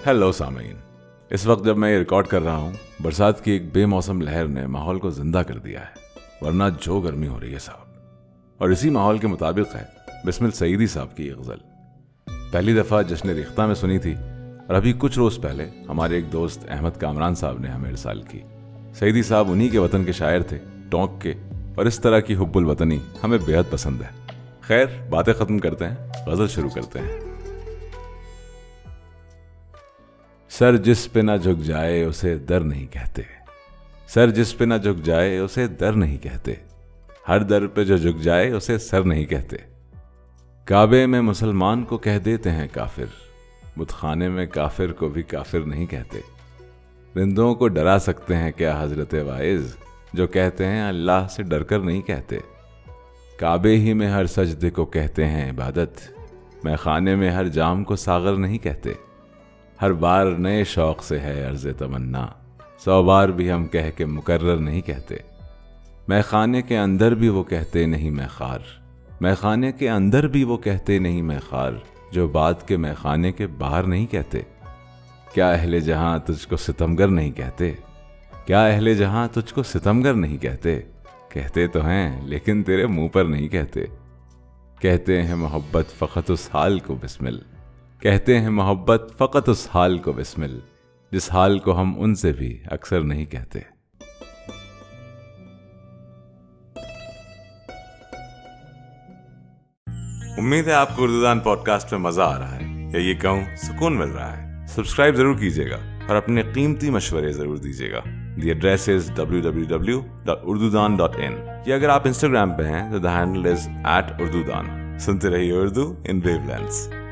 Hello सामीन, इस वक्त जब मैं ये रिकॉर्ड कर रहा हूँ, बरसात की एक बेमौसम लहर ने माहौल को जिंदा कर दिया है, वरना जो गर्मी हो रही है साहब। और इसी माहौल के मुताबिक है बिस्मिल सईदी साहब की ये गज़ल। पहली दफ़ा जश्न रिख्ता में सुनी थी और अभी कुछ रोज़ पहले हमारे एक दोस्त अहमद कामरान साहब ने हमें इरसाल की। सईदी साहब उन्हीं के वतन के शायर थे, टोंक के, और इस तरह की हुब्बुल वतनी हमें बेहद पसंद है। खैर, बातें ख़त्म करते हैं, गज़ल शुरू करते हैं। सर जिस पे ना झुक जाए उसे दर नहीं कहते, सर जिस पे ना झुक जाए उसे दर नहीं कहते, हर दर पे जो झुक जाए उसे सर नहीं कहते। काबे में मुसलमान को कह देते हैं काफिर, बुतखाने में काफिर को भी काफिर नहीं कहते। रिंदों को डरा सकते हैं क्या हजरत वाइज, जो कहते हैं अल्लाह से डर कर नहीं कहते। काबे ही में हर सजदे को कहते हैं इबादत, मैं खाने में हर जाम को सागर नहीं कहते। हर बार नए शौक से है अर्ज़ तमन्ना, 100 बार भी हम कह के मुकर्रर नहीं कहते। मैं खाने के अंदर भी वो कहते नहीं मैं खार, मैं खाने के अंदर भी वो कहते नहीं मैं खार, जो बात के मैं खाने के बाहर नहीं कहते। क्या अहले जहां तुझको सितमगर नहीं कहते, क्या अहले जहां तुझको सितमगर नहीं कहते। कहते तो हैं लेकिन तेरे मुंह पर नहीं कहते। कहते हैं मोहब्बत फ़कत उस हाल को बिस्मिल, कहते हैं मोहब्बत फ़कत उस हाल को बिस्मिल, जिस हाल को हम उनसे भी अक्सर नहीं कहते। उम्मीद है आपको उर्दूदान पॉडकास्ट में मजा आ रहा है, या ये कहूँ सुकून मिल रहा है। सब्सक्राइब जरूर कीजिएगा और अपने कीमती मशवरे जरूर दीजिएगा। The address is www.urdudan.in। या अगर आप इंस्टाग्राम पे हैं तो द हैंडल इज @urdudan। सुनते रहिए उर्दू इन वेवलेंथ्स।